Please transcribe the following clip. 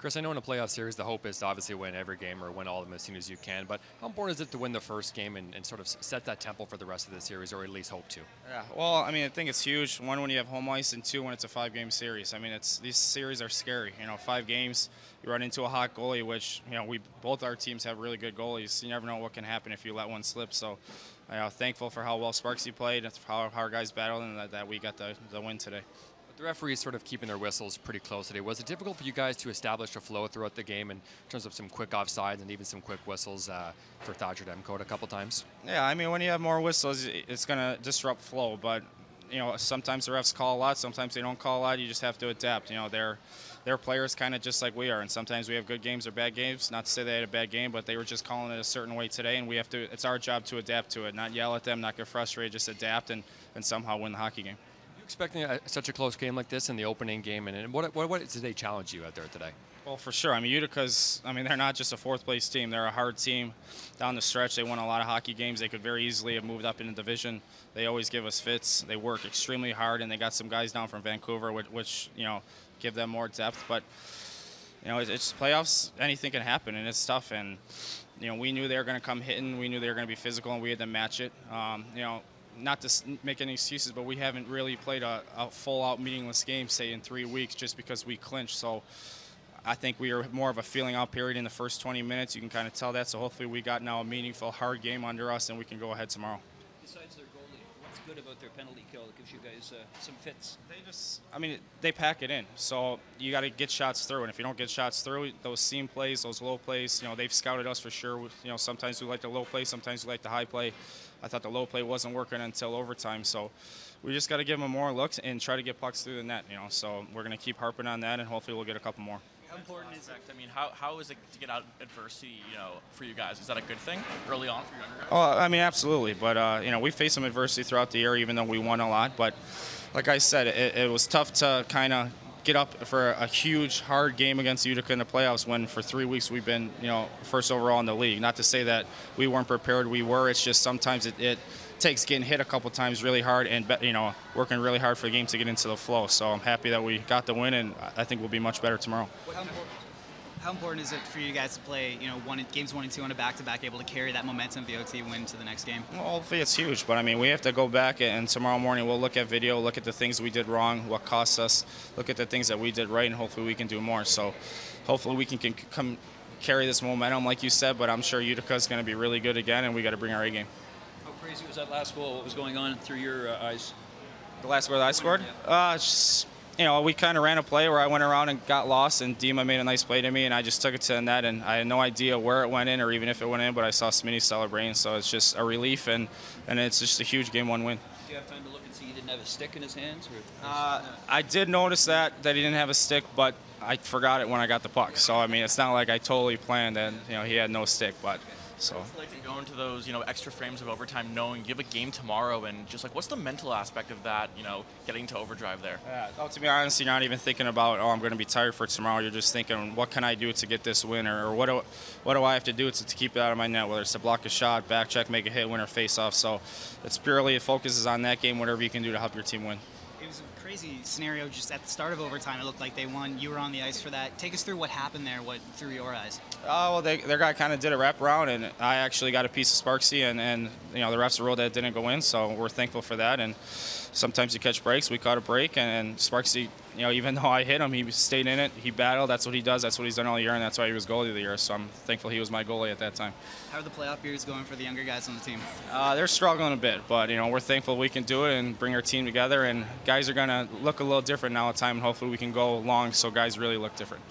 Chris, I know in a playoff series, the hope is to obviously win every game or win all of them as soon as you can. But how important is it to win the first game and sort of set that tempo for the rest of the series, or at least hope to? Yeah, well, I mean, I think it's huge. One, when you have home ice, and two, when it's a five-game series. I mean, these series are scary. 5 games, you run into a hot goalie, which we both our teams have really good goalies. You never know what can happen if you let one slip. So, thankful for how well Sparksy played, how our guys battled, and that we got the win today. The referees sort of keeping their whistles pretty close today. Was it difficult for you guys to establish a flow throughout the game in terms of some quick offsides and even some quick whistles for Thatcher Demcoat a couple times? Yeah, I mean, when you have more whistles, it's going to disrupt flow. But, sometimes the refs call a lot. Sometimes they don't call a lot. You just have to adapt. They're players kind of just like we are. And sometimes we have good games or bad games. Not to say they had a bad game, but they were just calling it a certain way today. And it's our job to adapt to it, not yell at them, not get frustrated, just adapt and somehow win the hockey game. Expecting such a close game like this in the opening game, and what did they challenge you out there today? Well, for sure. I mean, Utica's, they're not just a fourth-place team. They're a hard team down the stretch. They won a lot of hockey games. They could very easily have moved up in the division. They always give us fits. They work extremely hard, and they got some guys down from Vancouver, which give them more depth. But, it's playoffs. Anything can happen, and it's tough. And, we knew they were going to come hitting. We knew they were going to be physical, and we had to match it. Not to make any excuses, but we haven't really played a full-out meaningless game, say, in 3 weeks just because we clinched. So I think we are more of a feeling-out period in the first 20 minutes. You can kind of tell that. So hopefully we got now a meaningful, hard game under us, and we can go ahead tomorrow. Besides their goalie, what's good about their penalty kill that gives you guys some fits? They pack it in. So you got to get shots through, and if you don't get shots through, those seam plays, those low plays, they've scouted us for sure. Sometimes we like the low play, sometimes we like the high play. I thought the low play wasn't working until overtime, so we just got to give them more looks and try to get pucks through the net. So we're going to keep harping on that, and hopefully we'll get a couple more. How important is it? I mean, how is it to get out of adversity, for you guys? Is that a good thing early on for your younger guys? Oh, absolutely. But, we faced some adversity throughout the year, even though we won a lot. But like I said, it was tough to kind of get up for a huge, hard game against Utica in the playoffs when for 3 weeks we've been, first overall in the league. Not to say that we weren't prepared. We were. It's just sometimes it takes getting hit a couple times really hard and, working really hard for the game to get into the flow. So I'm happy that we got the win, and I think we'll be much better tomorrow. How important is it for you guys to play, games 1 and 2 on a back-to-back, able to carry that momentum of the OT win to the next game? Well, hopefully it's huge, but we have to go back, and tomorrow morning we'll look at video, look at the things we did wrong, what cost us, look at the things that we did right, and hopefully we can do more. So hopefully we can come carry this momentum, like you said, but I'm sure Utica's going to be really good again, and we got to bring our A game. How crazy was that last goal? What was going on through your eyes? The last goal that I scored? We kind of ran a play where I went around and got lost, and Dima made a nice play to me, and I just took it to the net, and I had no idea where it went in or even if it went in, but I saw Smitty celebrating, so it's just a relief, and it's just a huge Game 1 win. Did you have time to look and see he didn't have a stick in his hands? I did notice that he didn't have a stick, but I forgot it when I got the puck, so it's not like I totally planned that he had no stick, but so. It's like to go into those, extra frames of overtime knowing you have a game tomorrow, and just like, what's the mental aspect of that, getting to overdrive there? Yeah, to be honest, you're not even thinking about, I'm going to be tired for tomorrow. You're just thinking, what can I do to get this win, or what do I have to do to keep it out of my net, whether it's to block a shot, back check, make a hit, win, or face off. So it's purely, it focuses on that game, whatever you can do to help your team win. It was a crazy scenario just at the start of overtime. It looked like they won. You were on the ice for that. Take us through what happened there, what through your eyes. Well, their guy kind of did a wraparound, and I actually got a piece of Sparksy, and the refs ruled that it didn't go in, so we're thankful for that. And sometimes you catch breaks. We caught a break, and Sparksy, even though I hit him, he stayed in it. He battled. That's what he does. That's what he's done all year, and that's why he was goalie of the year. So I'm thankful he was my goalie at that time. How are the playoff periods going for the younger guys on the team? They're struggling a bit, but we're thankful we can do it and bring our team together. And guys are going to look a little different now at time, and hopefully we can go long so guys really look different.